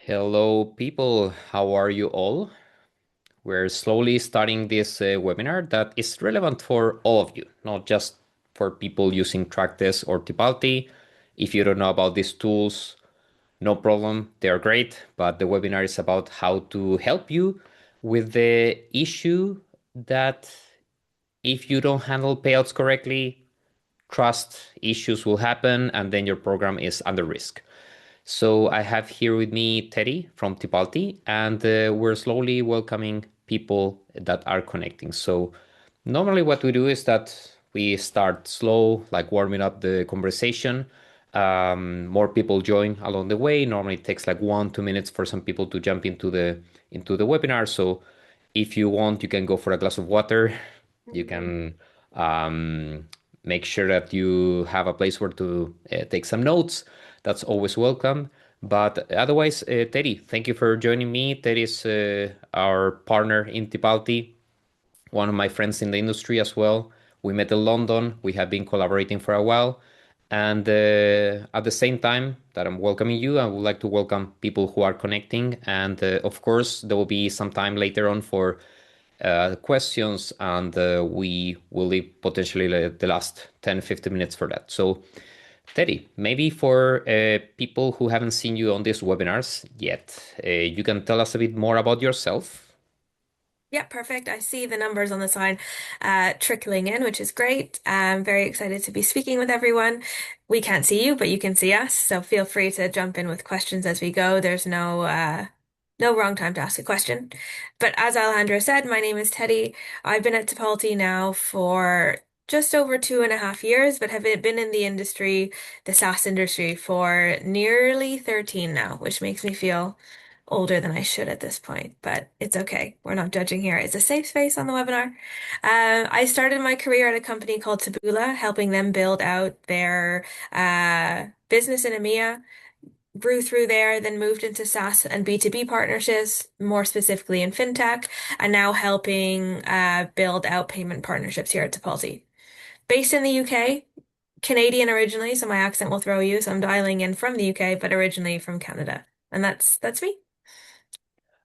Hello, people. How are you all? We're slowly starting this webinar that is relevant for all of you, not just for people using Trackdesk or Tipalti. If you don't know about these tools, no problem. They are great, but the webinar is about how to help you with the issue that if you don't handle payouts correctly, trust issues will happen and then your program is under risk. So I have here with me Teddy from Tipalti, and we're slowly welcoming people that are connecting. So normally what we do is that we start slow, like warming up the conversation. More people join along the way. Normally it takes like 1, 2 minutes for some people to jump into the webinar. So if you want, you can go for a glass of water. You Mhm. can make sure that you have a place where to take some notes. That's always welcome. But otherwise, Teddy, thank you for joining me. Teddy is our partner in Tipalti, one of my friends in the industry as well. We met in London. We have been collaborating for a while. And at the same time that I'm welcoming you, I would like to welcome people who are connecting. And of course, there will be some time later on for questions, and we will leave potentially the last 10, 15 minutes for that. So, Teddy, maybe for people who haven't seen you on these webinars yet, you can tell us a bit more about yourself. Yeah, perfect. I see the numbers on the side trickling in, which is great. I'm very excited to be speaking with everyone. We can't see you, but you can see us. So feel free to jump in with questions as we go. There's no wrong time to ask a question. But as Alejandro said, my name is Teddy. I've been at Tipalti now for just over 2.5 years, but have been in the industry, the SaaS industry, for nearly 13 now, which makes me feel older than I should at this point, but it's okay. We're not judging here. It's a safe space on the webinar. I started my career at a company called Taboola, helping them build out their business in EMEA. Grew through there, then moved into SaaS and B2B partnerships, more specifically in fintech, and now helping build out payment partnerships here at Tipalti. Based in the UK, Canadian originally, so my accent will throw you. So I'm dialing in from the UK, but originally from Canada. And that's me.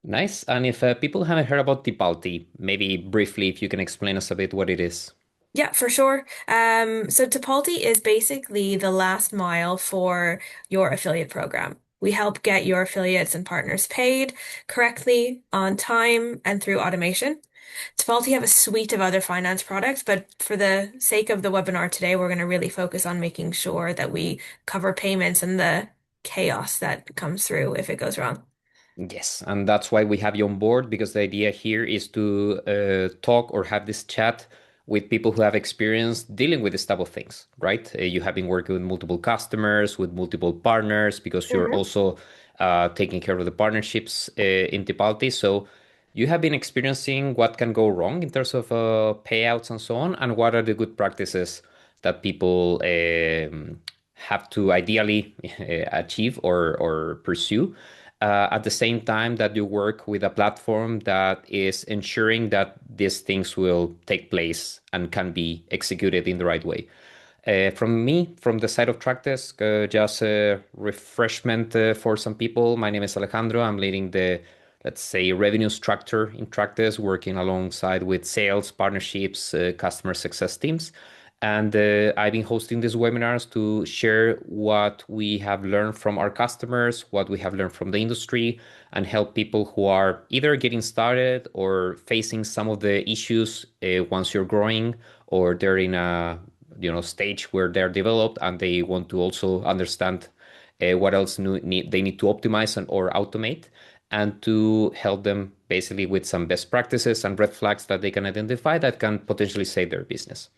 Nice. And if people haven't heard about Tipalti, maybe briefly, if you can explain us a bit what it is. Yeah, for sure. So Tipalti is basically the last mile for your affiliate program. We help get your affiliates and partners paid correctly, on time, and through automation. Tipalti have a suite of other finance products, but for the sake of the webinar today, we're going to really focus on making sure that we cover payments and the chaos that comes through if it goes wrong. Yes, and that's why we have you on board because the idea here is to talk or have this chat with people who have experience dealing with this type of things, right? You have been working with multiple customers, with multiple partners because you're Hmm. also taking care of the partnerships in Tipalti. So you have been experiencing what can go wrong in terms of payouts and so on, and what are the good practices that people have to ideally achieve or pursue at the same time that you work with a platform that is ensuring that these things will take place and can be executed in the right way. From me, from the side of Trackdesk, just a refreshment for some people. My name is Alejandro. I'm leading the, let's say, revenue structure in Trackdesk, working alongside with sales, partnerships, customer success teams. And I've been hosting these webinars to share what we have learned from our customers, what we have learned from the industry, and help people who are either getting started or facing some of the issues once you're growing, or they're in a stage where they're developed and they want to also understand what else they need to optimize or automate, and to help them basically with some best practices and red flags that they can identify that can potentially save their business.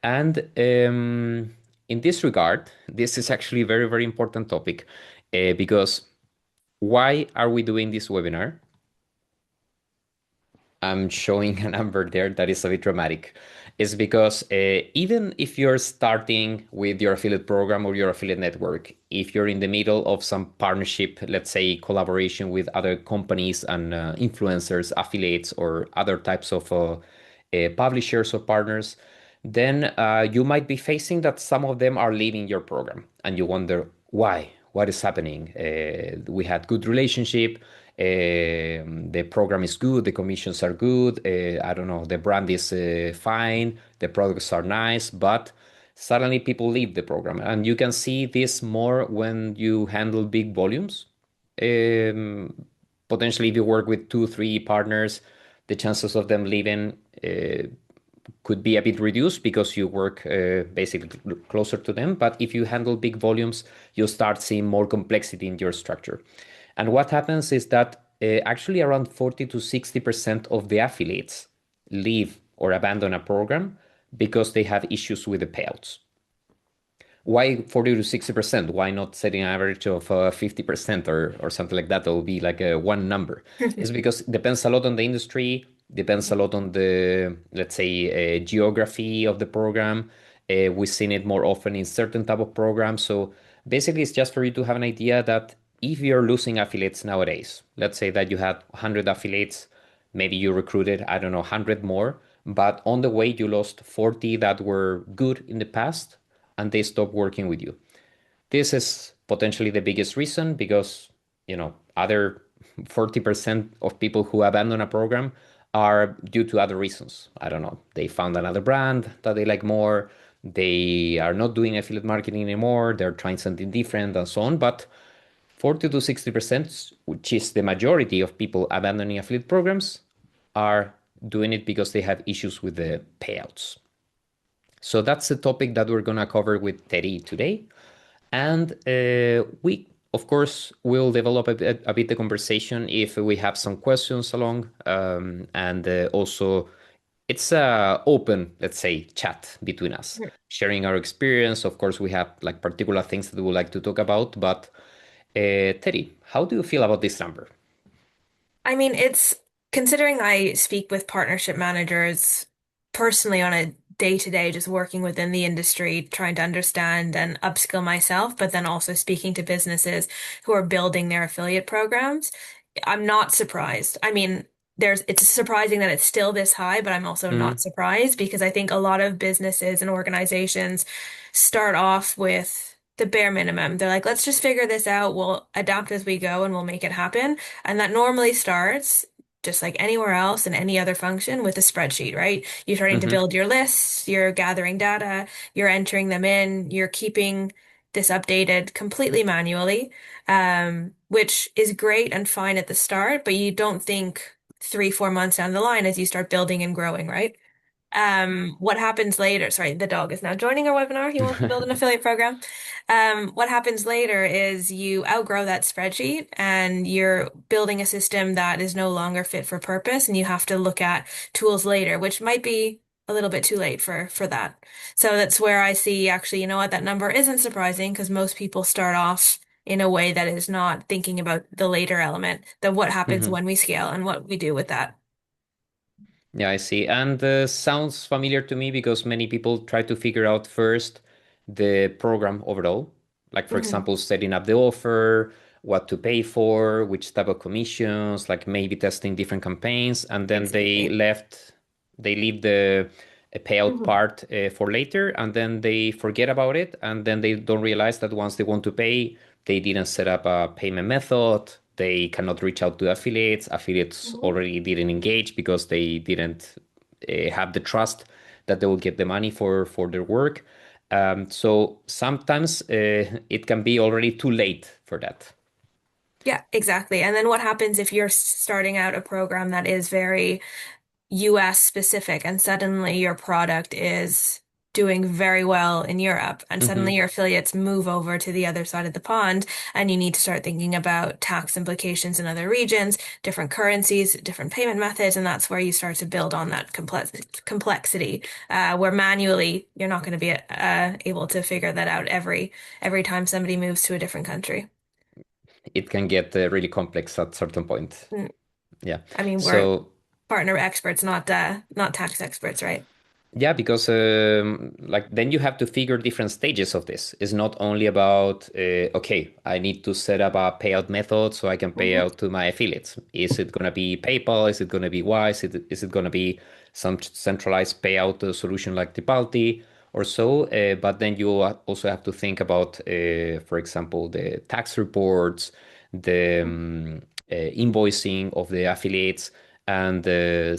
And in this regard, this is actually a very, very important topic because why are we doing this webinar? I'm showing a number there that is a bit dramatic. It's because even if you're starting with your affiliate program or your affiliate network, if you're in the middle of some partnership, let's say collaboration with other companies and influencers, affiliates, or other types of publishers or partners, then you might be facing that some of them are leaving your program and you wonder why. what is happening. We had good relationship. The program is good. The commissions are good. I don't know. The brand is fine. The products are nice, but suddenly people leave the program, and you can see this more when you handle big volumes. Um, Potentially, if you work with two, three partners, the chances of them leaving could be a bit reduced because you work basically closer to them. But if you handle big volumes, you start seeing more complexity in your structure. And what happens is that actually around 40 to 60% of the affiliates leave or abandon a program because they have issues with the payouts. Why 40 to 60%? Why not setting an average of 50% or something like that? That will be like a one number. It's because it depends a lot on the industry, depends a lot on the, let's say, geography of the program. We've seen it more often in certain type of programs. So basically, it's just for you to have an idea that if you're losing affiliates nowadays, let's say that you had 100 affiliates, maybe you recruited, I don't know, 100 more, but on the way you lost 40 that were good in the past and they stop working with you. This is potentially the biggest reason because, other 40% of people who abandon a program are due to other reasons. I don't know. They found another brand that they like more. They are not doing affiliate marketing anymore. They're trying something different and so on. But 40 to 60%, which is the majority of people abandoning affiliate programs, are doing it because they have issues with the payouts. So that's the topic that we're going to cover with Teddy today. And we, of course, will develop a bit the conversation if we have some questions along. And also, it's a open, let's say, chat between us, sharing our experience. Of course, we have like particular things that we would like to talk about. But Teddy, how do you feel about this number? I mean, it's considering I speak with partnership managers personally on a day to day, just working within the industry, trying to understand and upskill myself, but then also speaking to businesses who are building their affiliate programs. I'm not surprised. I mean, it's surprising that it's still this high, but I'm also not Mm-hmm. surprised because I think a lot of businesses and organizations start off with the bare minimum. They're like, let's just figure this out. We'll adapt as we go and we'll make it happen. And that normally starts just like anywhere else in any other function with a spreadsheet, right? You're starting to Mm-hmm. build your lists, you're gathering data, you're entering them in, you're keeping this updated completely manually, which is great and fine at the start, but you don't think 3, 4 months down the line as you start building and growing, right? What happens later? Sorry, the dog is now joining our webinar. He wants to build an affiliate program. What happens later is you outgrow that spreadsheet and you're building a system that is no longer fit for purpose, and you have to look at tools later, which might be a little bit too late for that. So that's where I see actually, you know what, that number isn't surprising because most people start off in a way that is not thinking about the later element, that what happens Mm-hmm. when we scale and what we do with that. Yeah, I see. And sounds familiar to me because many people try to figure out first the program overall. Like, for Hmm. example, setting up the offer, what to pay for, which type of commissions, like maybe testing different campaigns. And then Exactly. they leave the payout Mhm. part for later, and then they forget about it. And then they don't realize that once they want to pay, they didn't set up a payment method. They cannot reach out to affiliates. Affiliates Mhm. already didn't engage because they didn't have the trust that they will get the money for their work. So sometimes it can be already too late for that. Yeah, exactly. And then what happens if you're starting out a program that is very US specific and suddenly your product is doing very well in Europe and suddenly Hmm. your affiliates move over to the other side of the pond and you need to start thinking about tax implications in other regions, different currencies, different payment methods, and that's where you start to build on that complexity, where manually you're not going to be able to figure that out every time somebody moves to a different country. It can get really complex at certain point. Mm. Yeah. I mean, we're So partner experts, not tax experts, right? yeah, because like then you have to figure different stages of this. It's not only about okay, I need to set up a payout method so I can pay Hmm. out to my affiliates. Is it gonna be PayPal? Is it gonna be Wise? Is it gonna be some centralized payout solution like Tipalti? or so. But then you also have to think about, for example, the tax reports, the invoicing of the affiliates. And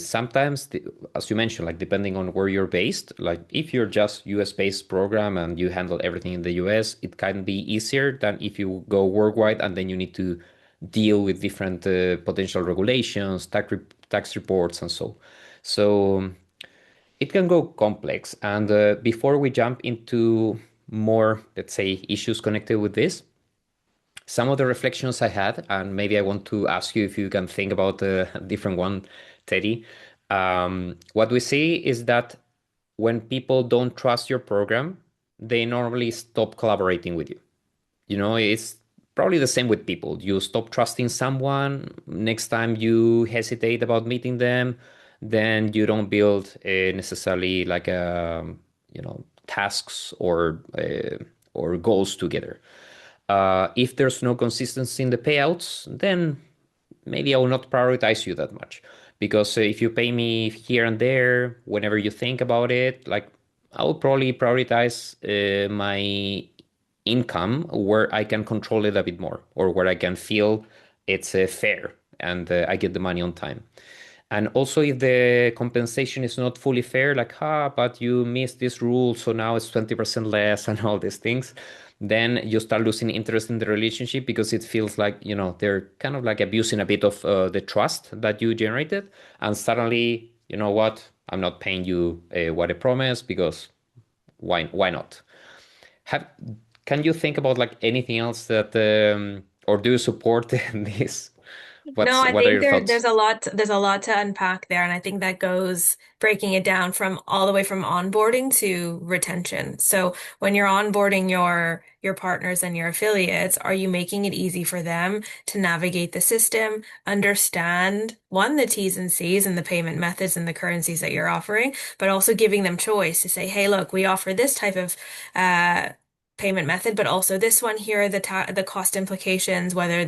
sometimes, as you mentioned, like depending on where you're based, like if you're just US based program and you handle everything in the US, it can be easier than if you go worldwide and then you need to deal with different potential regulations, tax reports, and so. So it can go complex. And before we jump into more, let's say, issues connected with this, some of the reflections I had, and maybe I want to ask you if you can think about a different one, Teddy. What we see is that when people don't trust your program, they normally stop collaborating with you. It's probably the same with people. You stop trusting someone. Next time you hesitate about meeting them, then you don't build necessarily like tasks or goals together. If there's no consistency in the payouts, then maybe I will not prioritize you that much. Because if you pay me here and there, whenever you think about it, like I will probably prioritize my income where I can control it a bit more or where I can feel it's fair and I get the money on time. And also, if the compensation is not fully fair, like, but you missed this rule, so now it's 20% less and all these things, then you start losing interest in the relationship because it feels like, they're kind of like abusing a bit of the trust that you generated. And suddenly, you know what? I'm not paying you what I promised because why not? Have Can you think about like anything else that or do you support this? No, I What are think your thoughts? there's a lot to unpack there, and I think that goes breaking it down from all the way from onboarding to retention. So when you're onboarding your partners and your affiliates, are you making it easy for them to navigate the system, understand one, the T's and C's and the payment methods and the currencies that you're offering, but also giving them choice to say, hey, look, we offer this type of uh payment method, but also this one, here are the cost implications, whether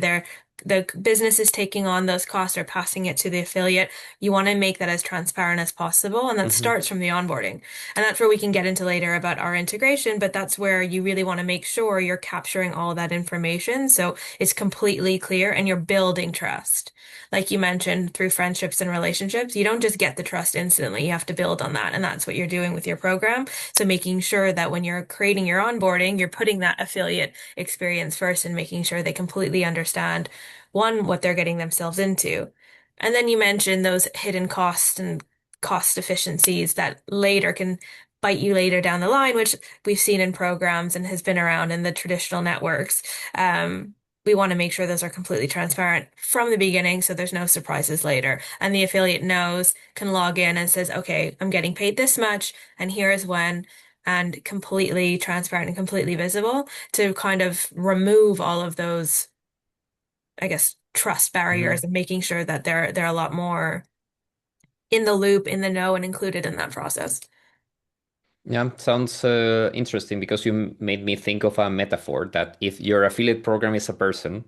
the business is taking on those costs or passing it to the affiliate. You want to make that as transparent as possible. And that Hmm. starts from the onboarding. And that's where we can get into later about our integration, but that's where you really want to make sure you're capturing all that information. So it's completely clear and you're building trust. Like you mentioned, through friendships and relationships, you don't just get the trust instantly. You have to build on that. And that's what you're doing with your program. So making sure that when you're creating your onboarding, you're putting that affiliate experience first and making sure they completely understand one, what they're getting themselves into. And then you mentioned those hidden costs and cost efficiencies that later can bite you later down the line, which we've seen in programs and has been around in the traditional networks. We want to make sure those are completely transparent from the beginning so there's no surprises later. And the affiliate knows, can log in and says, okay, I'm getting paid this much, and here is when, and completely transparent and completely visible to kind of remove all of those, I guess, trust barriers Hmm. and making sure that they're a lot more in the loop, in the know, and included in that process. Yeah, sounds interesting because you made me think of a metaphor that if your affiliate program is a person,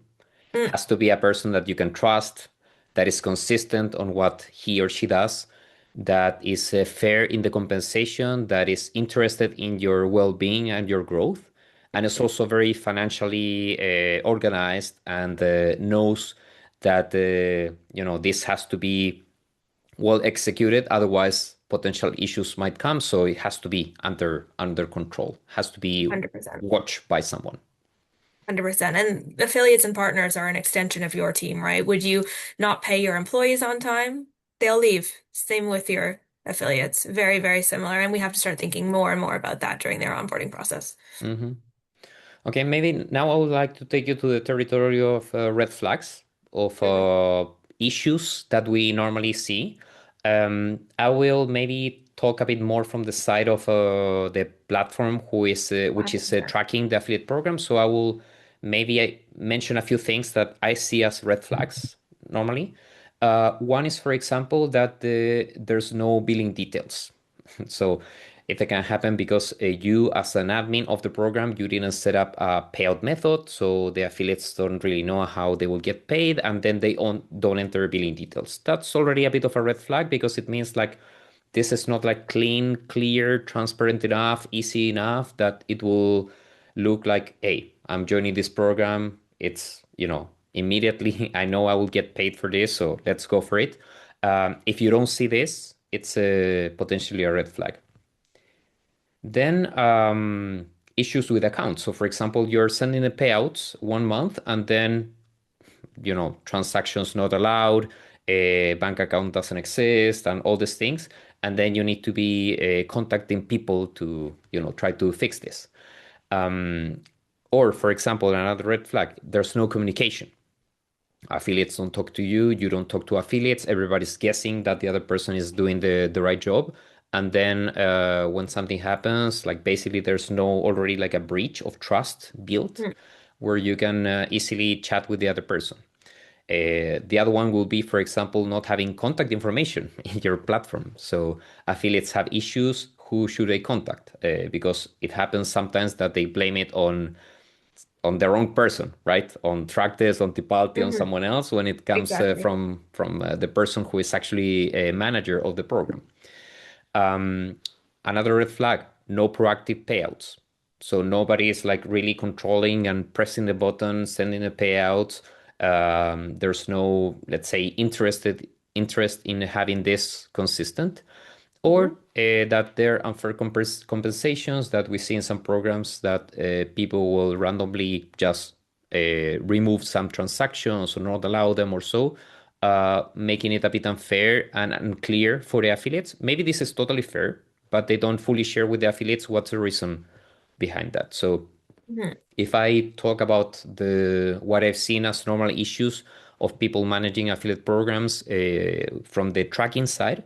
Mm, has to be a person that you can trust, that is consistent on what he or she does, that is fair in the compensation, that is interested in your well-being and your growth, and is also very financially organized and knows that this has to be well executed. Otherwise, potential issues might come. So it has to be under control. Has to be 100%. watched by someone. 100%. And affiliates and partners are an extension of your team, right? Would you not pay your employees on time? They'll leave. Same with your affiliates. Very, very similar. And we have to start thinking more and more about that during their onboarding process. Hmm. Okay, maybe now I would like to take you to the territory of red flags, of Mhm. issues that we normally see. I will maybe talk a bit more from the side of the platform which is 100%. tracking the affiliate program. So I will maybe mention a few things that I see as red flags normally. One is, for example, that there's no billing details. So it can happen because you, as an admin of the program, you didn't set up a payout method, so the affiliates don't really know how they will get paid, and then they don't enter billing details. That's already a bit of a red flag because it means like this is not like clean, clear, transparent enough, easy enough that it will look like, hey, I'm joining this program. It's, immediately I know I will get paid for this, so let's go for it. If you don't see this, it's potentially a red flag. Then issues with accounts. So, for example, you're sending the payouts 1 month and then transactions not allowed, a bank account doesn't exist, and all these things. And then you need to be contacting people to, try to fix this. Um, or, for example, another red flag, there's no communication. Affiliates don't talk to you, you don't talk to affiliates, everybody's guessing that the other person is doing the right job. And then when something happens, like basically there's no already like a breach of trust built Mm. where you can easily chat with the other person. The other one will be, for example, not having contact information in your platform. So affiliates have issues. Who should they contact? Because it happens sometimes that they blame it on their own person, right? On Trackdesk, on Tipalti, on Mhm. someone else when it comes Exactly. from the person who is actually a manager of the program. Um, Another red flag, no proactive payouts. So nobody is like really controlling and pressing the button, sending the payouts. There's no, let's say, interest in having this consistent, or Mhm. that there are unfair compensations that we see in some programs that people will randomly just remove some transactions or not allow them or so, making it a bit unfair and unclear for the affiliates. Maybe this is totally fair, but they don't fully share with the affiliates what's the reason behind that. So Mhm. if I talk about the what I've seen as normal issues of people managing affiliate programs from the tracking side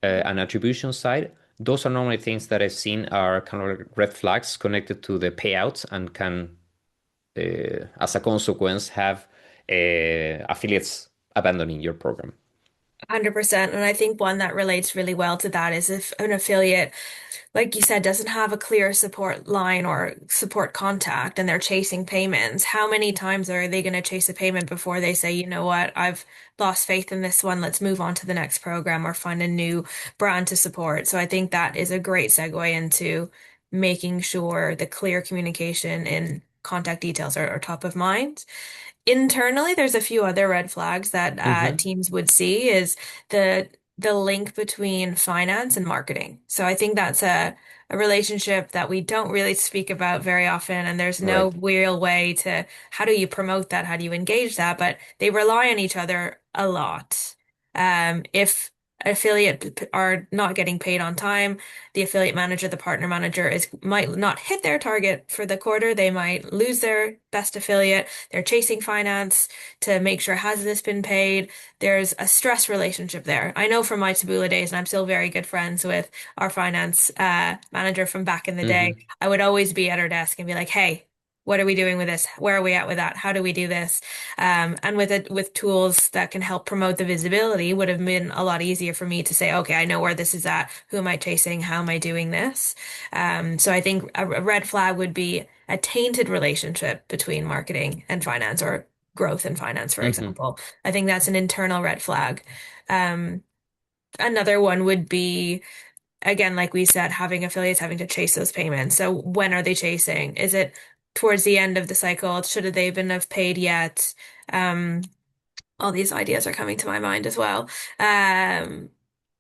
and attribution side, those are normally things that I've seen are kind of like red flags connected to the payouts and can, as a consequence, have affiliates abandoning your program. 100%. And I think one that relates really well to that is if an affiliate, like you said, doesn't have a clear support line or support contact and they're chasing payments, how many times are they going to chase a payment before they say, you know what, I've lost faith in this one, let's move on to the next program or find a new brand to support. So I think that is a great segue into making sure the clear communication and contact details are top of mind. Internally, there's a few other red flags that Mm-hmm. teams would see is the the link between finance and marketing. So I think that's a relationship that we don't really speak about very often, and there's no Right. real way to how do you promote that? How do you engage that? But they rely on each other a lot. If are not getting paid on time, the affiliate manager, the partner manager is might not hit their target for the quarter. They might lose their best affiliate. They're chasing finance to make sure has this been paid. There's a stress relationship there. I know from my Taboola days, and I'm still very good friends with our finance manager from back in the day. Mm-hmm. I would always be at her desk and be like, "Hey, what are we doing with this? Where are we at with that? How do we do this?" And with it, with tools that can help promote the visibility, would have been a lot easier for me to say, "Okay, I know where this is at. Who am I chasing? How am I doing this?" So I think a red flag would be a tainted relationship between marketing and finance or growth and finance, for Mm-hmm. example. I think that's an internal red flag. Um, Another one would be, again, like we said, having affiliates having to chase those payments. So when are they chasing? Is it towards the end of the cycle? Should they even have paid yet? Um, all these ideas are coming to my mind as well. Um,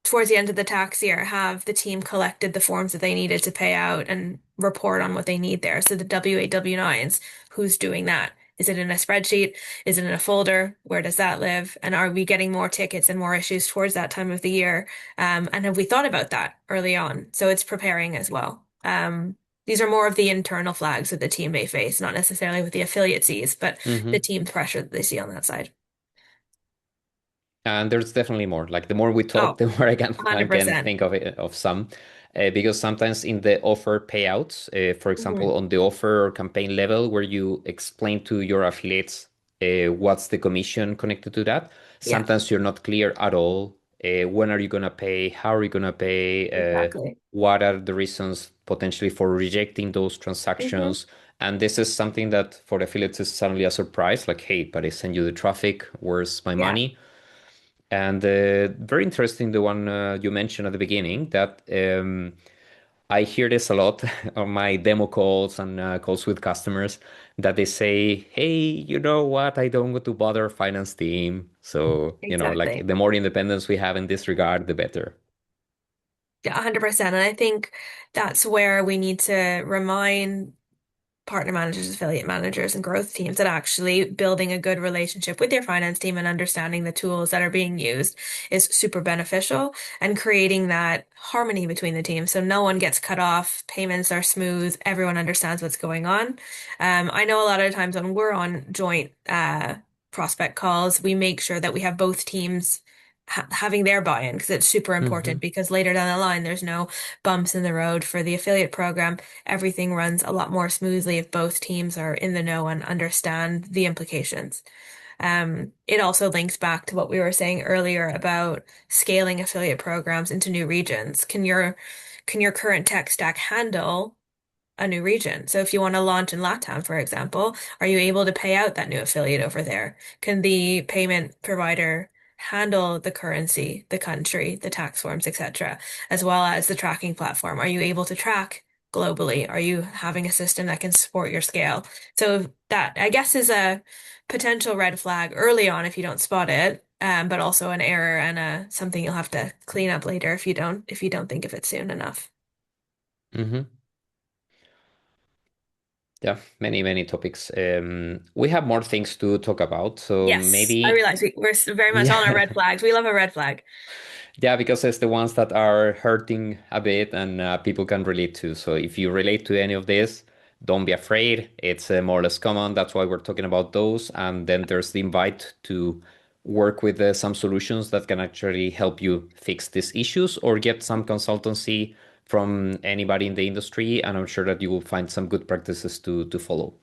Towards the end of the tax year, have the team collected the forms that they needed to pay out and report on what they need there. So the W8, W9s, who's doing that? Is it in a spreadsheet? Is it in a folder? Where does that live? And are we getting more tickets and more issues towards that time of the year? And have we thought about that early on? So it's preparing as well. These are more of the internal flags that the team may face, not necessarily what the affiliate sees, but the Mm-hmm. team pressure that they see on that side. And there's definitely more. Like the more we talk, Oh, the more I can 100%. think of it of some, because sometimes in the offer payouts, for Mhm. example, on the offer or campaign level, where you explain to your affiliates what's the commission connected to that, Yeah, sometimes you're not clear at all. When are you gonna pay? How are you gonna pay? exactly. What are the reasons potentially for rejecting those Hmm. transactions? And this is something that for the affiliates is suddenly a surprise. Like, hey, but I send you the traffic. Where's my Yeah. money? And very interesting, the one you mentioned at the beginning, that I hear this a lot on my demo calls and calls with customers that they say, hey, you know what? I don't want to bother finance team. So, like Exactly. the more independence we have in this regard, the better. Yeah, 100%. And I think that's where we need to remind partner managers, affiliate managers, and growth teams that actually building a good relationship with your finance team and understanding the tools that are being used is super beneficial and creating that harmony between the teams. So no one gets cut off, payments are smooth, everyone understands what's going on. I know a lot of times when we're on joint prospect calls, we make sure that we have both teams having their buy-in because it's super important Hmm. because later down the line there's no bumps in the road for the affiliate program. Everything runs a lot more smoothly if both teams are in the know and understand the implications. It also links back to what we were saying earlier about scaling affiliate programs into new regions. Can your current tech stack handle a new region? So if you want to launch in LATAM, for example, are you able to pay out that new affiliate over there? Can the payment provider handle the currency, the country, the tax forms, etc., as well as the tracking platform? Are you able to track globally? Are you having a system that can support your scale? So that, I guess, is a potential red flag early on if you don't spot it, but also an error and something you'll have to clean up later if you don't think of it soon enough. Hmm. Yeah, many, many topics. We have more things to talk about. So Yes, I maybe, realize we're very much on our yeah. red flags. We love a red flag. Yeah, because it's the ones that are hurting a bit and people can relate to. So if you relate to any of this, don't be afraid. It's more or less common. That's why we're talking about those. And then there's the invite to work with some solutions that can actually help you fix these issues or get some consultancy from anybody in the industry. And I'm sure that you will find some good practices to follow.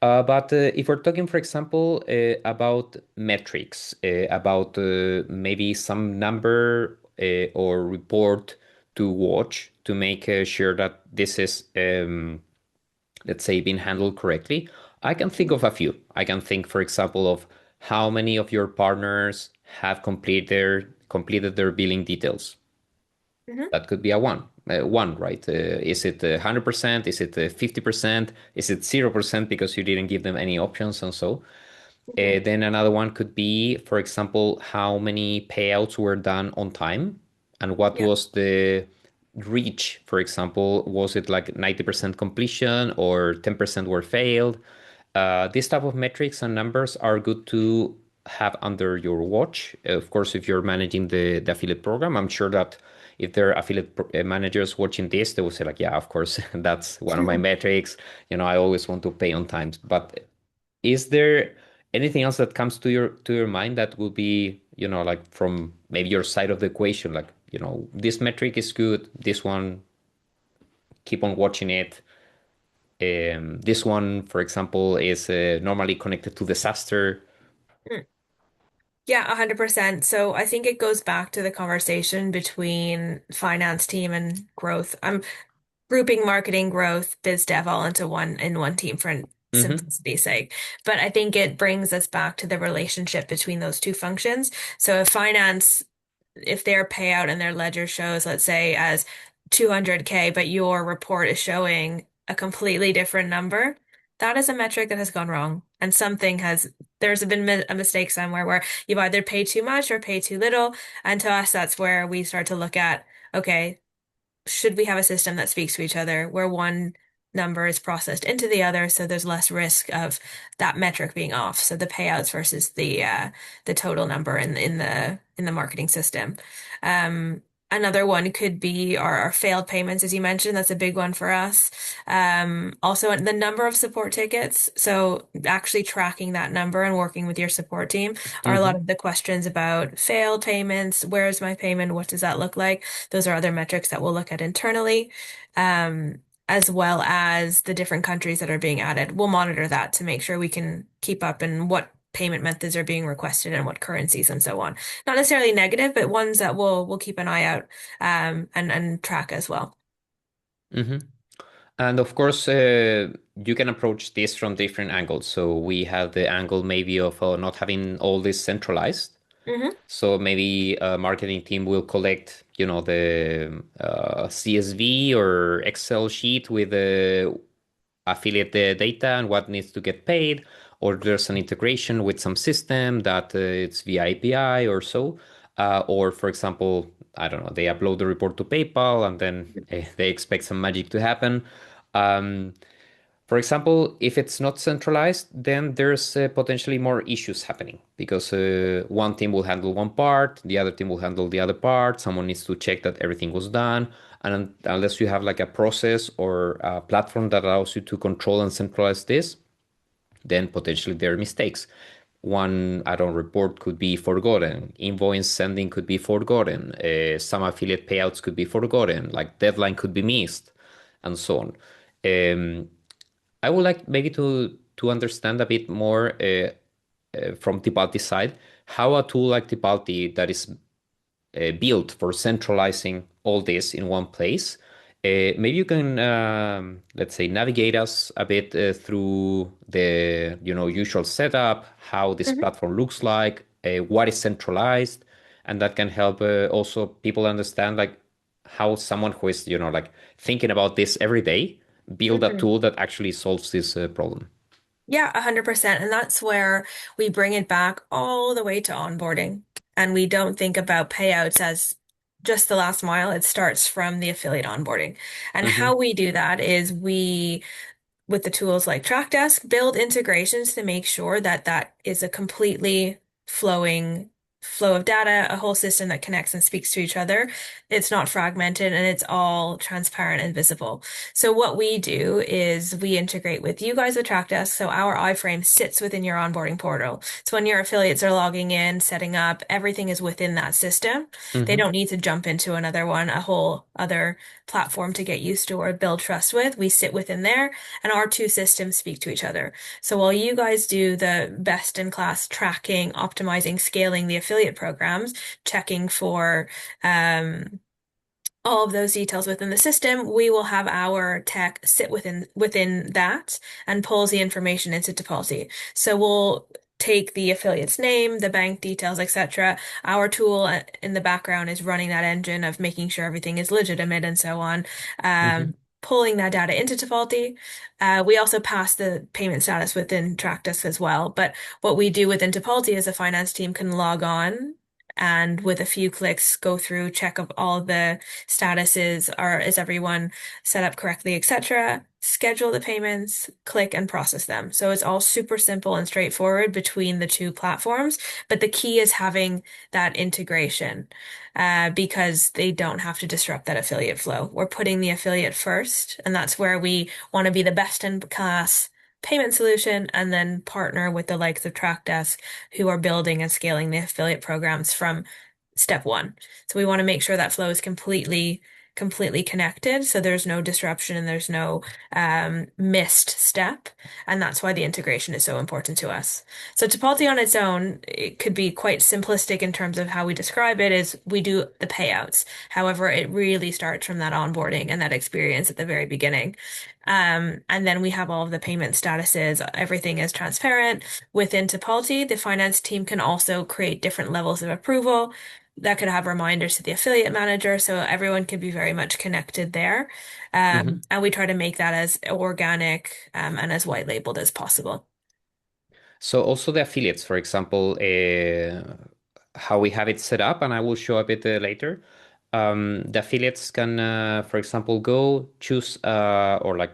But if we're talking, for example, about metrics, about maybe some number or report to watch to make sure that this is, let's say, being handled correctly, I can think of a few. I can think, for example, of how many of your partners have completed their billing details. Hmm. That could be a one, right? Is it 100%? Is it 50%? Is it 0% because you didn't give them any options and so? Hmm. Then another one could be, for example, how many payouts were done on time and what Yeah. was the reach, for example, was it like 90% completion or 10% were failed? These type of metrics and numbers are good to have under your watch. Of course, if you're managing the affiliate program, I'm sure that if there are managers watching this, they will say like, yeah, of course, that's one of my metrics. I always want to pay on time. But is there anything else that comes to your mind that will be, like from maybe your side of the equation, like, this metric is good, this one, keep on watching it. This one, for example, is normally connected to disaster. Mm. Yeah, 100%. So I think it goes back to the conversation between finance team and growth. I'm grouping marketing, growth, biz dev all into one team for Mm-hmm. simplicity's sake. But I think it brings us back to the relationship between those two functions. So if their payout and their ledger shows, let's say, as 200K, but your report is showing a completely different number, that is a metric that has gone wrong. And there's been a mistake somewhere where you've either paid too much or paid too little. And to us, that's where we start to look at, okay, should we have a system that speaks to each other where one number is processed into the other so there's less risk of that metric being off, so the payouts versus the total number in the marketing system. um Another one could be our failed payments, as you mentioned. That's a big one for us. Also the number of support tickets, so actually tracking that number and working with your support team are a lot Mm-hmm. of the questions about failed payments. Where's my payment? What does that look like? Those are other metrics that we'll look at internally, as well as the different countries that are being added. We'll monitor that to make sure we can keep up in what payment methods are being requested and what currencies and so on. Not necessarily negative, but ones that we'll keep an eye out, and track as well. Mm-hmm. And of course, you can approach this from different angles. So we have the angle maybe of not having all this centralized. Hmm. So maybe a marketing team will collect, the CSV or Excel sheet with the affiliate data and what needs to get paid, or there's an integration with some system that it's via API or so. Or, for example, I don't know, they upload the report to PayPal and then they expect some magic to happen. Um, for example, if it's not centralized, then there's potentially more issues happening because one team will handle one part, the other team will handle the other part. Someone needs to check that everything was done. And unless you have like a process or a platform that allows you to control and centralize this, then potentially there are mistakes. One add-on report could be forgotten, invoice sending could be forgotten, some affiliate payouts could be forgotten, like deadline could be missed, and so on. Um, I would like maybe to understand a bit more from Tipalti's side how a tool like Tipalti that is built for centralizing all this in one place. Maybe you can, let's say, navigate us a bit through the usual setup, how this Hmm. platform looks like, what is centralized, and that can help also people understand like how someone who is like thinking about this every day build a Hmm. tool that actually solves this problem. Yeah, 100%. And that's where we bring it back all the way to onboarding. And we don't think about payouts as just the last mile. It starts from the affiliate onboarding. And how Mm-hmm. we do that is with the tools like Trackdesk, build integrations to make sure that that is a completely flowing flow of data, a whole system that connects and speaks to each other. It's not fragmented and it's all transparent and visible. So what we do is we integrate with you guys with Trackdesk. So our iframe sits within your onboarding portal. So when your affiliates are logging in, setting up, everything is within that system. They Mm-hmm. don't need to jump into another one, a whole other platform to get used to or build trust with. We sit within there and our two systems speak to each other. So while you guys do the best in class tracking, optimizing, scaling the affiliate programs, checking for um, all of those details within the system, we will have our tech sit within that and pulls the information into Tipalti. So we'll take the affiliate's name, the bank details, etc. Our tool in the background is running that engine of making sure everything is legitimate and so on. Mm-hmm. Pulling that data into Tipalti. We also pass the payment status within Trackdesk as well. But what we do within Tipalti is the finance team can log on and with a few clicks go through, check of all the statuses are is everyone set up correctly, etc. Schedule the payments, click and process them. So it's all super simple and straightforward between the two platforms. But the key is having that integration, because they don't have to disrupt that affiliate flow. We're putting the affiliate first, and that's where we want to be the best in class payment solution and then partner with the likes of Trackdesk who are building and scaling the affiliate programs from step one. So we want to make sure that flow is completely connected. So there's no disruption and there's no missed step. And that's why the integration is so important to us. So Tipalti on its own, it could be quite simplistic in terms of how we describe it is we do the payouts. However, it really starts from that onboarding and that experience at the very beginning. And then we have all of the payment statuses. Everything is transparent. Within Tipalti, the finance team can also create different levels of approval that could have reminders to the affiliate manager, so everyone can be very much connected there. Mm-hmm. And we try to make that as organic and as white labeled as possible. So also the affiliates, for example, how we have it set up, and I will show a bit later. The affiliates can, for example, go choose or like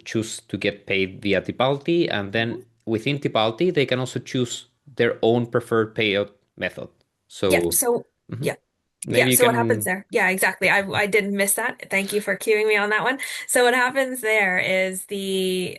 choose to get paid via Tipalti, and then Mhm. within Tipalti, they can also choose their own preferred payout method. Yep. So So, mhm, yeah. Yeah, maybe you so what happens can. there? Yeah, exactly. I didn't miss that. Thank you for cueing me on that one. So what happens there is the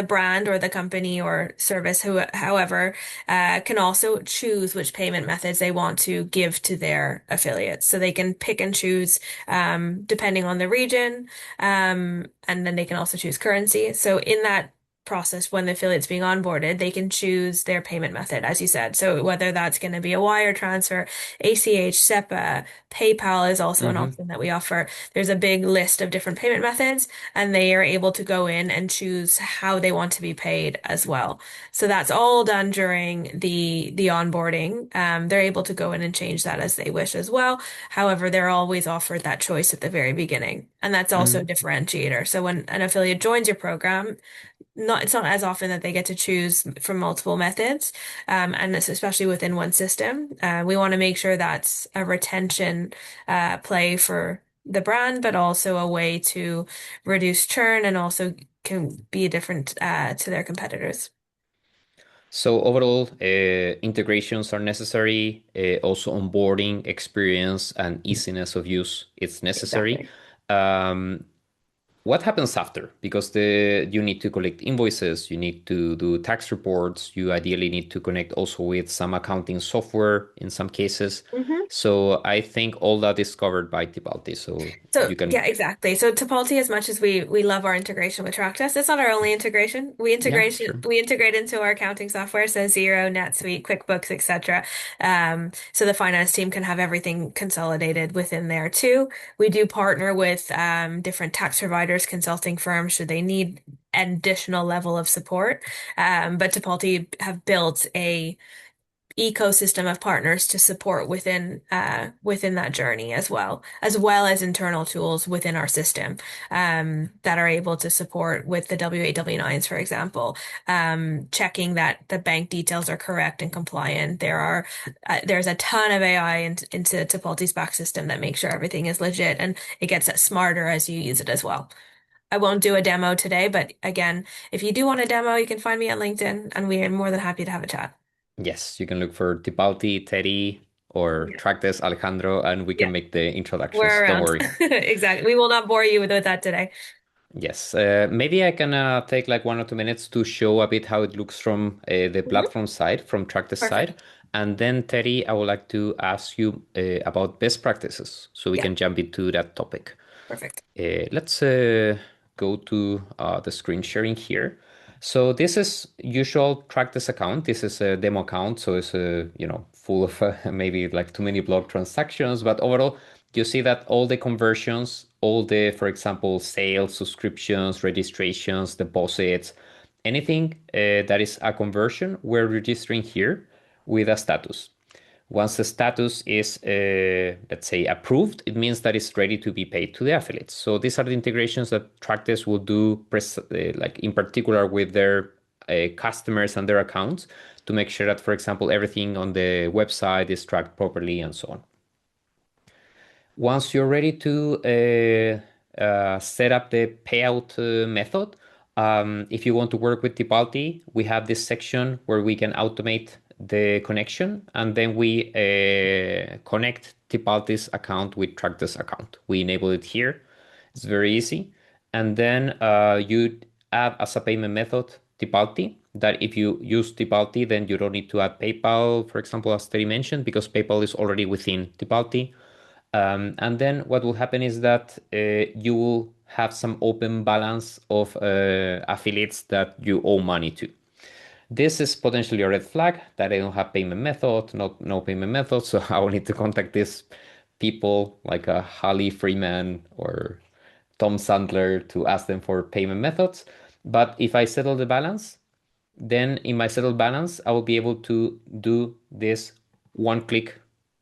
brand or the company or service however can also choose which payment methods they want to give to their affiliates. So they can pick and choose depending on the region and then they can also choose currency. So in that process when the affiliate's being onboarded, they can choose their payment method, as you said. So whether that's going to be a wire transfer, ACH, SEPA, PayPal is also an Hmm. option that we offer. There's a big list of different payment methods, and they are able to go in and choose how they want to be paid as well. So that's all done during the onboarding. They're able to go in and change that as they wish as well. However, they're always offered that choice at the very beginning, and that's also a Hmm. differentiator. So when an affiliate joins your program, it's not as often that they get to choose from multiple methods, and it's especially within one system. We want to make sure that's a retention play for the brand, but also a way to reduce churn and also can be different to their competitors. So overall, integrations are necessary. Also, onboarding experience and easiness of use is necessary. Exactly. Um, what happens after? Because you need to collect invoices, you need to do tax reports, you ideally need to connect also with some accounting software in some cases. Mhm. So I think all that is covered by Tipalti. So So you can, yeah, exactly. So Tipalti, as much as we love our integration with Trackdesk, it's not our only integration. yeah, sure. We integrate into our accounting software, so Xero, NetSuite, QuickBooks, etc. So the finance team can have everything consolidated within there too. We do partner with different tax providers, consulting firms, should they need an additional level of support. But Tipalti have built a ecosystem of partners to support within that journey as well as internal tools within our system that are able to support with the W8 W9s, for example, checking that the bank details are correct and compliant. There's a ton of AI into Tipalti's back system that makes sure everything is legit, and it gets smarter as you use it as well. I won't do a demo today, but again, if you do want a demo, you can find me on LinkedIn, and we are more than happy to have a chat. Yes, you can look for Tipalti, Teddy, or Trackdesk Alejandro, and we can Yeah. make the introductions. We're Don't around. worry. Exactly. We will not bore you with that today. Yes, maybe I can take like 1 or 2 minutes to show a bit how it looks from the Mhm. platform side, from Trackdesk side. Perfect. And then, Teddy, I would like to ask you about best practices so we Yeah, can jump into that topic. perfect. Let's go to the screen sharing here. So this is usual Trackdesk account. This is a demo account, so it's full of maybe like too many block transactions. But overall, you see that all the conversions, all the, for example, sales, subscriptions, registrations, deposits, anything that is a conversion, we're registering here with a status. Once the status is, let's say, approved, it means that it's ready to be paid to the affiliates. So these are the integrations that Trackdesk will do, like in particular with their customers and their accounts to make sure that, for example, everything on the website is tracked properly and so on. Once you're ready to set up the payout method, if you want to work with Tipalti, we have this section where we can automate the connection, and then we connect Tipalti's account with Trackdesk account. We enable it here. It's very easy. And then you add as a payment method Tipalti, that if you use Tipalti, then you don't need to add PayPal, for example, as Terry mentioned, because PayPal is already within Tipalti. And then what will happen is that you will have some open balance of affiliates that you owe money to. This is potentially a red flag that I don't have payment method, no payment method. So I will need to contact these people like Holly Freeman or Tom Sandler to ask them for payment methods. But if I settle the balance, then in my settled balance, I will be able to do this one click,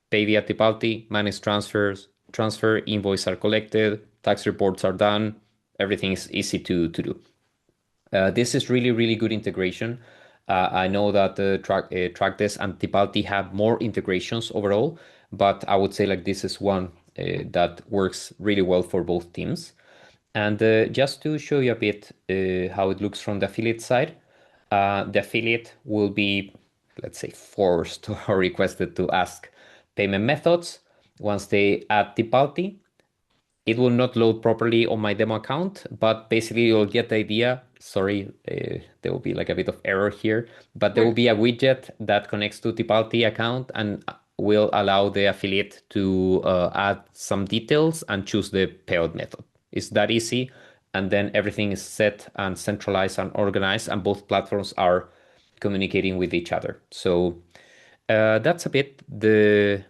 pay via Tipalti, manage transfers, transfer, invoices are collected, tax reports are done, everything is easy to do. This is really, really good integration. I know that Trackdesk and Tipalti have more integrations overall, but I would say like this is one that works really well for both teams. And just to show you a bit how it looks from the affiliate side, the affiliate will be, let's say, forced or requested to ask payment methods. Once they add Tipalti, it will not load properly on my demo account, but basically you'll get the idea. Sorry, there will be like a bit of error here, but there will be a widget that connects to Tipalti account and will allow the affiliate to add some details and choose the payout method. It's that easy. and then everything is set and centralized and organized, and both platforms are communicating with each other. So that's a bit the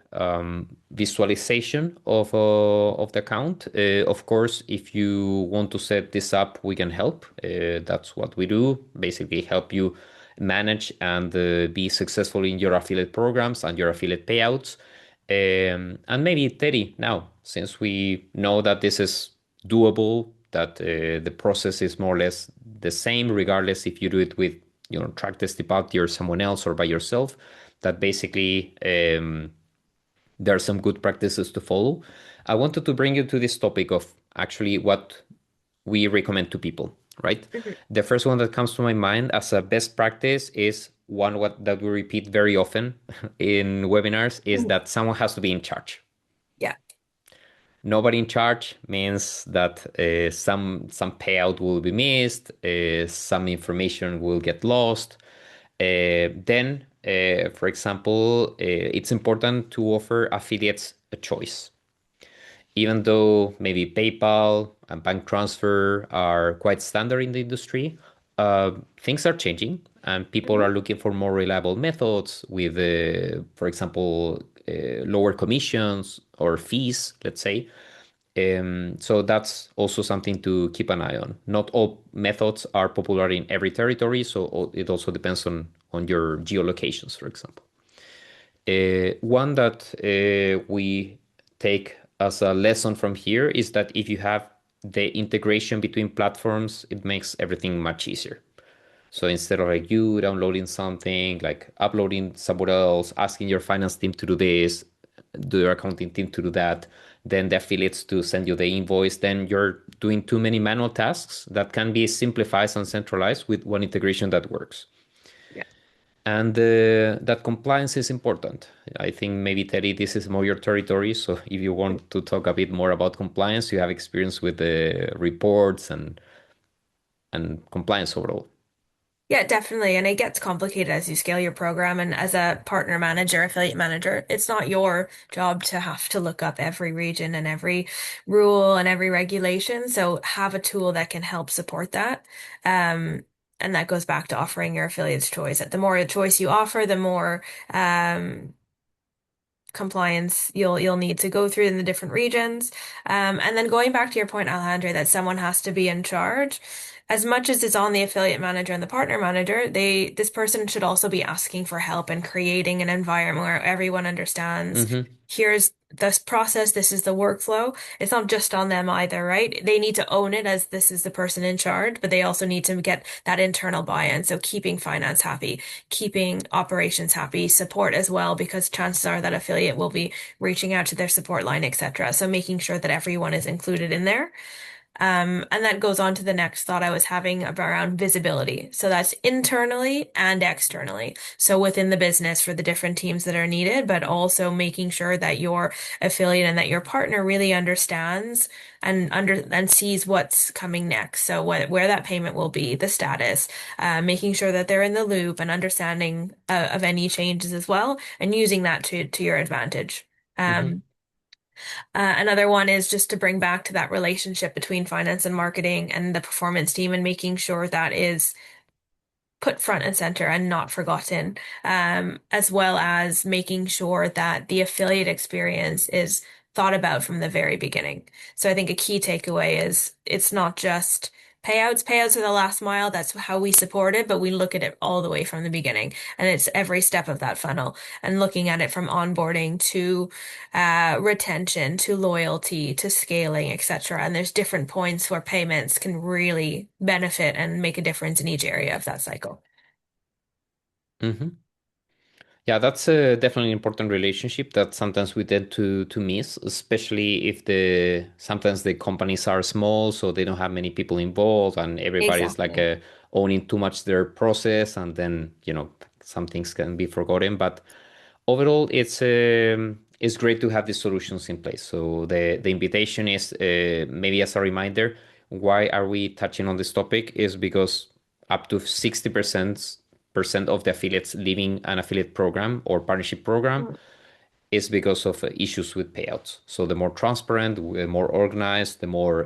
visualization of the account. Of course, if you want to set this up, we can help. That's what we do. Basically, help you manage and be successful in your affiliate programs and your affiliate payouts. And maybe Teddy, now, since we know that this is doable, that the process is more or less the same, regardless if you do it with, Trackdesk, Tipalti, or someone else, or by yourself, that basically there are some good practices to follow. I wanted to bring you to this topic of actually what we recommend to people, right? Mhm. The first one that comes to my mind as a best practice is that we repeat very often in webinars is Mhm. that someone has to be in charge. Yeah. Nobody in charge means that some payout will be missed, some information will get lost. For example, it's important to offer affiliates a choice. Even though maybe PayPal and bank transfer are quite standard in the industry, things are changing and people Mhm. are looking for more reliable methods with, for example, lower commissions or fees, let's say. So that's also something to keep an eye on. Not all methods are popular in every territory, so it also depends on your geolocations, for example. One that we take as a lesson from here is that if you have the integration between platforms, it makes everything much easier. So instead of like you downloading something, like uploading somewhere else, asking your finance team to do this, do your accounting team to do that, then the affiliates to send you the invoice, then you're doing too many manual tasks that can be simplified and centralized with one integration that works. Yeah. And that compliance is important. I think maybe Terry, this is more your territory. So if you want to talk a bit more about compliance, you have experience with the reports and compliance overall. Yeah, definitely. And it gets complicated as you scale your program. And as a partner manager, affiliate manager, it's not your job to have to look up every region and every rule and every regulation. So have a tool that can help support that. Um, and that goes back to offering your affiliates choice. The more choice you offer, the more compliance you'll need to go through in the different regions. And then going back to your point, Alejandra, that someone has to be in charge. As much as it's on the affiliate manager and the partner manager, this person should also be asking for help and creating an environment where everyone understands Mm-hmm. here's this process, this is the workflow. It's not just on them either, right? They need to own it as this is the person in charge, but they also need to get that internal buy-in. So keeping finance happy, keeping operations happy, support as well, because chances are that affiliate will be reaching out to their support line, etc. So making sure that everyone is included in there. And that goes on to the next thought I was having around visibility. So that's internally and externally. So within the business for the different teams that are needed, but also making sure that your affiliate and that your partner really understands and sees what's coming next. So where that payment will be, the status, making sure that they're in the loop and understanding of any changes as well, and using that to your advantage. Mm-hmm. Another one is just to bring back to that relationship between finance and marketing and the performance team and making sure that is put front and center and not forgotten, as well as making sure that the affiliate experience is thought about from the very beginning. So I think a key takeaway is it's not just payouts. Payouts are the last mile. That's how we support it, but we look at it all the way from the beginning. And it's every step of that funnel and looking at it from onboarding to retention to loyalty to scaling, etc. And there's different points where payments can really benefit and make a difference in each area of that cycle. Mm-hmm. Yeah, that's definitely an important relationship that sometimes we tend to miss, especially if the sometimes the companies are small, so they don't have many people involved, and everybody's like Exactly. owning too much their process, and then some things can be forgotten. But overall, it's great to have these solutions in place. So the invitation is maybe as a reminder, why are we touching on this topic? Is because up to 60% of the affiliates leaving an affiliate program or partnership program is because of issues with payouts. So the more transparent, the more organized, the more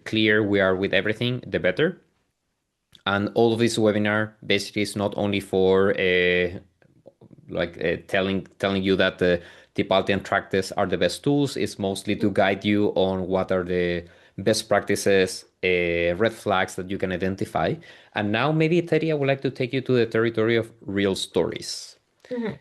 clear we are with everything, the better. And all of this webinar basically is not only for telling you that the Tipalti and Trackdesk are the best tools. It's mostly to guide you on what are the best practices, red flags that you can identify. And now maybe, Teddy, I would like to take you to the territory of real stories. Mhm.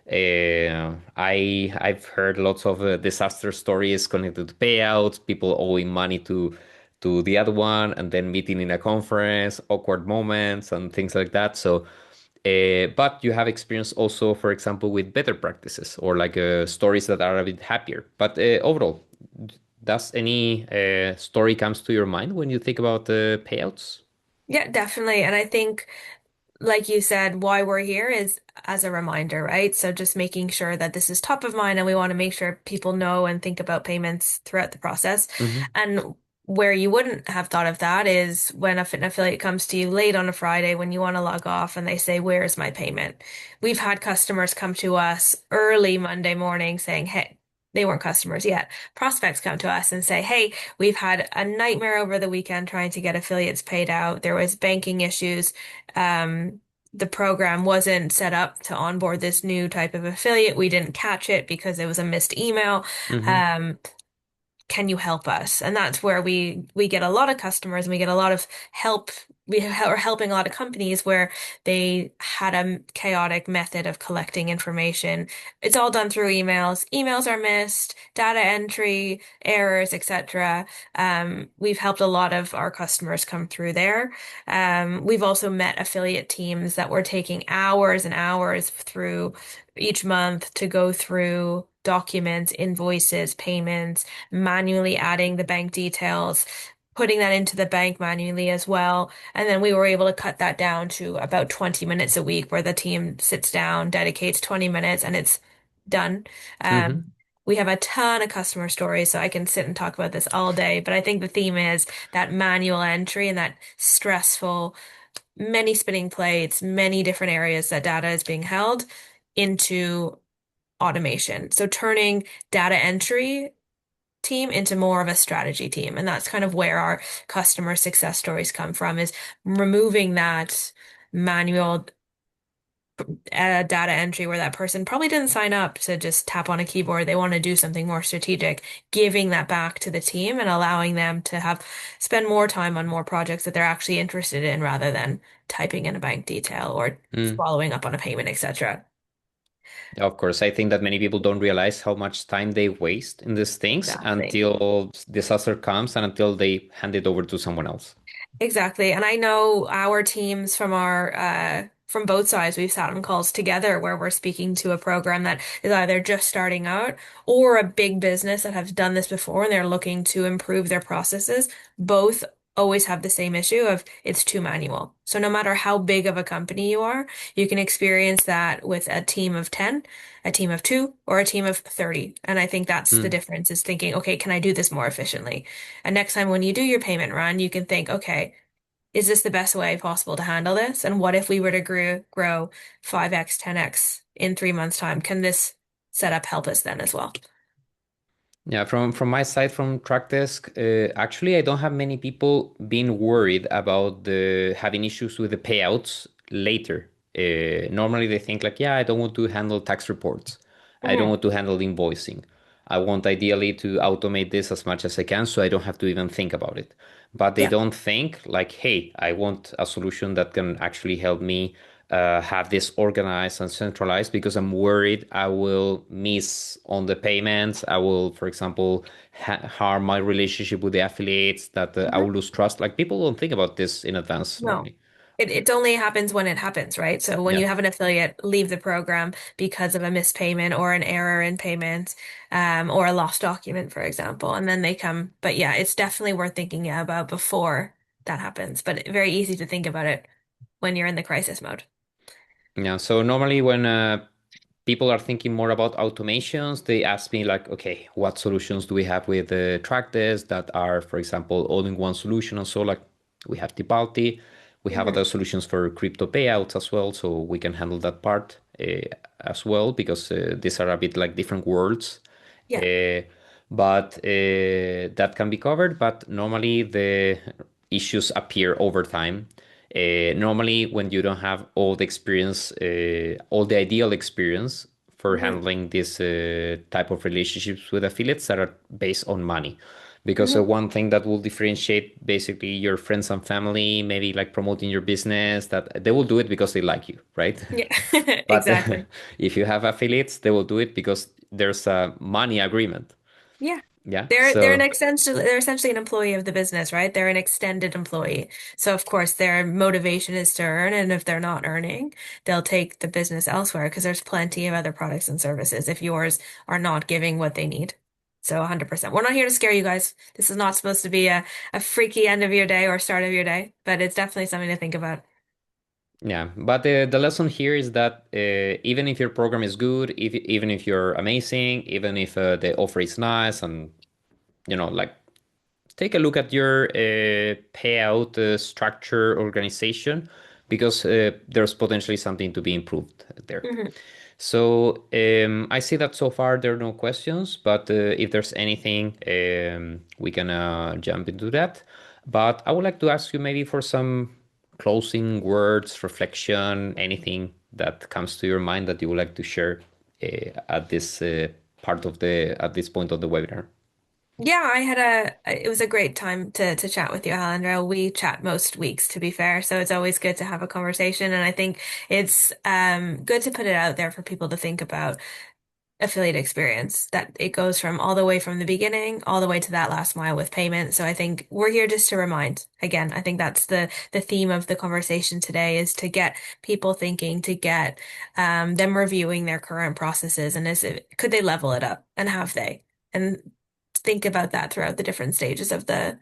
I've heard lots of disaster stories connected to payouts, people owing money to the other one, and then meeting in a conference, awkward moments, and things like that. So, but you have experience also, for example, with better practices or like stories that are a bit happier. But overall, does any story comes to your mind when you think about payouts? Yeah, definitely. And I think, like you said, why we're here is as a reminder, right? So just making sure that this is top of mind and we want to make sure people know and think about payments throughout the process. Hmm. And where you wouldn't have thought of that is when an affiliate comes to you late on a Friday when you want to log off and they say, "Where's my payment?" We've had customers come to us early Monday morning saying, "Hey," they weren't customers yet. Prospects come to us and say, "Hey, we've had a nightmare over the weekend trying to get affiliates paid out. There was banking issues. Um, the program wasn't set up to onboard this new type of affiliate. We didn't catch it because it was a missed email. Hmm. Um, can you help us?" And that's where we get a lot of customers and we get a lot of help. Are helping a lot of companies where they had a chaotic method of collecting information. It's all done through emails. Emails are missed, data entry, errors, etc. We've helped a lot of our customers come through there. We've also met affiliate teams that were taking hours and hours through each month to go through documents, invoices, payments, manually adding the bank details, putting that into the bank manually as well. And then we were able to cut that down to about 20 minutes a week where the team sits down, dedicates 20 minutes, and it's done. Um, Hmm. we have a ton of customer stories, so I can sit and talk about this all day. But I think the theme is that manual entry and that stressful, many spinning plates, many different areas that data is being held into automation. So turning data entry team into more of a strategy team. And that's kind of where our customer success stories come from, is removing that manual data entry where that person probably didn't sign up to just tap on a keyboard. They want to do something more strategic, giving that back to the team and allowing them to have spend more time on more projects that they're actually interested in rather than typing in a bank detail or following up on a payment, etc. Of course, I think that many people don't realize how much time they waste in these things Exactly. until disaster comes and until they hand it over to someone else. Exactly. And I know our teams from our from both sides, we've sat on calls together where we're speaking to a program that is either just starting out or a big business that has done this before and they're looking to improve their processes. Both always have the same issue of it's too manual. So no matter how big of a company you are, you can experience that with a team of 10, a team of 2, or a team of 30. And I think that's the Mm. difference, is thinking, okay, can I do this more efficiently? And next time when you do your payment run, you can think, okay, is this the best way possible to handle this? And what if we were to grow 5x, 10x in 3 months' time? Can this setup help us then as well? Yeah, from my side, from Trackdesk, actually, I don't have many people being worried about the having issues with the payouts later. Normally, they think like, yeah, I don't want to handle tax reports. I don't Hmm. want to handle invoicing. I want ideally to automate this as much as I can, so I don't have to even think about it. But they Yeah. don't think like, hey, I want a solution that can actually help me have this organized and centralized because I'm worried I will miss on the payments. I will, for example, harm my relationship with the affiliates, that I will Mhm. lose trust. Like people don't think about this in advance No. normally. It only happens when it happens, right? So when Yeah. you have an affiliate leave the program because of a missed payment or an error in payment, or a lost document, for example, and then they come. But yeah, it's definitely worth thinking about before that happens. But very easy to think about it when you're in the crisis mode. Yeah. So normally when people are thinking more about automations, they ask me like, okay, what solutions do we have with Trackdesk that are, for example, all in one solution? And so like we have Tipalti, we have Mhm. other solutions for crypto payouts as well, so we can handle that part. as well, because these are a bit like different worlds. Yeah. Uh, but that can be covered. But normally the issues appear over time. Normally, when you don't have all the experience, all the ideal experience for Hmm. handling this type of relationships with affiliates that are based on money. Because Hmm. one thing that will differentiate basically your friends and family, maybe like promoting your business, that they will do it because they like you, right? Yeah. But Exactly. if you have affiliates, they will do it because there's a money agreement. Yeah. Yeah. They're an So extension, they're essentially an employee of the business, right? They're an extended employee. So of course their motivation is to earn, and if they're not earning, they'll take the business elsewhere because there's plenty of other products and services if yours are not giving what they need. So 100%. We're not here to scare you guys. This is not supposed to be a freaky end of your day or start of your day, but it's definitely something to think about. yeah, but the lesson here is that even if your program is good, even if you're amazing, even if the offer is nice, and like take a look at your payout structure organization, because there's potentially something to be improved there. Hmm. So I see that so far there are no questions, but if there's anything, we can jump into that. But I would like to ask you maybe for some closing words, reflection, anything that comes to your mind that you would like to share at this at this point of the webinar. Yeah, it was a great time to chat with you, Alejandro. We chat most weeks, to be fair, so it's always good to have a conversation, and I think it's good to put it out there for people to think about affiliate experience, that it goes from all the way from the beginning all the way to that last mile with payment. So I think we're here just to remind. Again, I think that's the theme of the conversation today, is to get people thinking, to get them reviewing their current processes, and could they level it up, and have they? And think about that throughout the different stages of the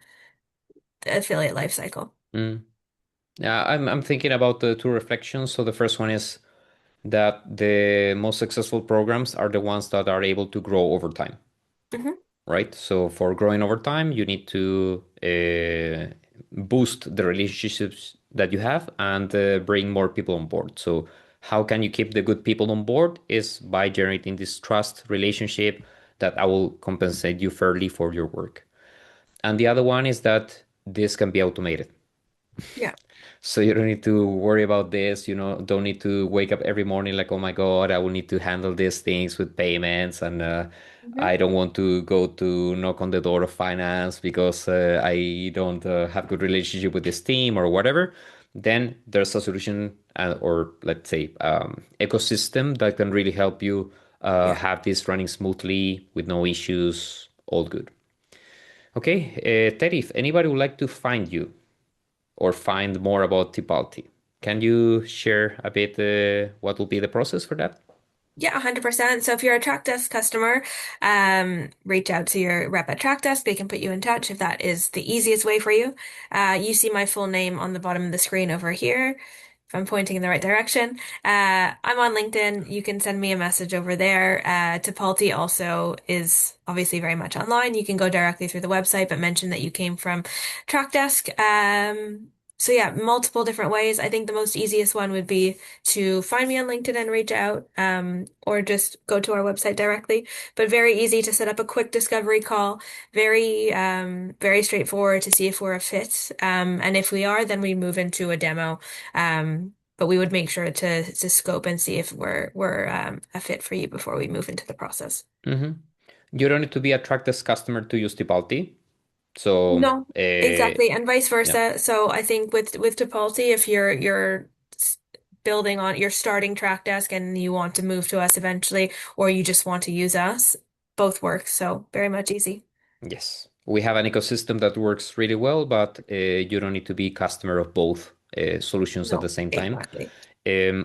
affiliate life cycle. Mm. Yeah, I'm thinking about the two reflections. So the first one is that the most successful programs are the ones that are able to grow over time, Hmm. right? So for growing over time, you need to boost the relationships that you have and bring more people on board. So how can you keep the good people on board is by generating this trust relationship that I will compensate you fairly for your work. And the other one is that this can be automated. Yeah. So you don't need to worry about this, don't need to wake up every morning like, oh my God, I will need to handle these things with payments, and Hmm. I don't want to go to knock on the door of finance because I don't have good relationship with this team or whatever. Then there's a solution, or let's say ecosystem that can really help you Yeah. have this running smoothly with no issues, all good. Okay, Teddy, if anybody would like to find you or find more about Tipalti, can you share a bit what will be the process for that? Yeah, 100%. So if you're a Trackdesk customer, reach out to your rep at Trackdesk. They can put you in touch if that is the easiest way for you. You see my full name on the bottom of the screen over here, if I'm pointing in the right direction. I'm on LinkedIn. You can send me a message over there. Tipalti also is obviously very much online. You can go directly through the website, but mention that you came from Trackdesk. So yeah, multiple different ways. I think the most easiest one would be to find me on LinkedIn and reach out, or just go to our website directly. But very easy to set up a quick discovery call. Very straightforward to see if we're a fit. And if we are, then we move into a demo. But we would make sure to scope and see if we're a fit for you before we move into the process. Hmm. You don't need to be a Trackdesk customer to use Tipalti. So, No, exactly, and vice yeah. versa. So I think with Tipalti, if you're building on, you're starting Trackdesk and you want to move to us eventually, or you just want to use us, both work. So very much easy. Yes, we have an ecosystem that works really well, but you don't need to be customer of both solutions at the No, same time. exactly.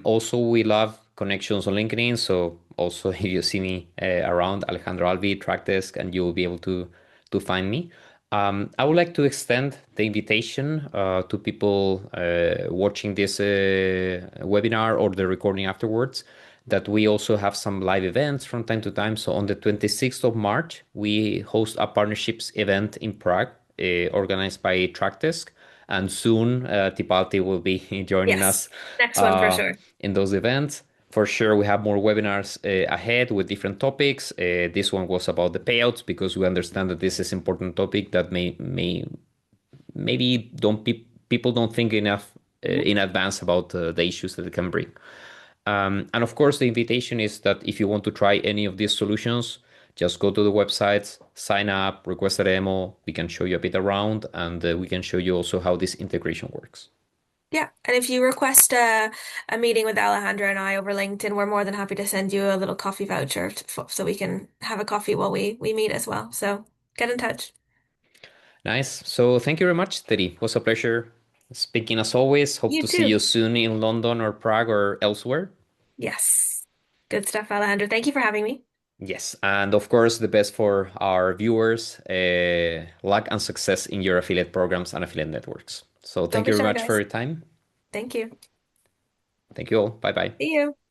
Also, we love connections on LinkedIn. So also, if you see me around Alejandro Alvi, Trackdesk, and you will be able to find me. I would like to extend the invitation to people watching this webinar or the recording afterwards, that we also have some live events from time to time. So on the 26th of March, we host a partnerships event in Prague, organized by Trackdesk. And soon, Tipalti will be joining Yes. us Next one for uh, sure. in those events. For sure, we have more webinars ahead with different topics. This one was about the payouts because we understand that this is important topic that may maybe don't people don't think enough Mhm. in advance about the issues that it can bring. And of course, the invitation is that if you want to try any of these solutions, just go to the websites, sign up, request a demo. We can show you a bit around, and we can show you also how this integration works. Yeah, and if you request a meeting with Alejandra and I over LinkedIn, we're more than happy to send you a little coffee voucher so we can have a coffee while we meet as well. So get in touch. Nice. So thank you very much, Teddy. It was a pleasure speaking as always. Hope You to see too. you soon in London or Prague or elsewhere. Yes. Good stuff, Alejandra. Thank you for having me. Yes, and of course, the best for our viewers. Luck and success in your affiliate programs and affiliate networks. So Don't thank be you very shy, much for guys. your time. Thank you. Thank you all. Bye bye. See you.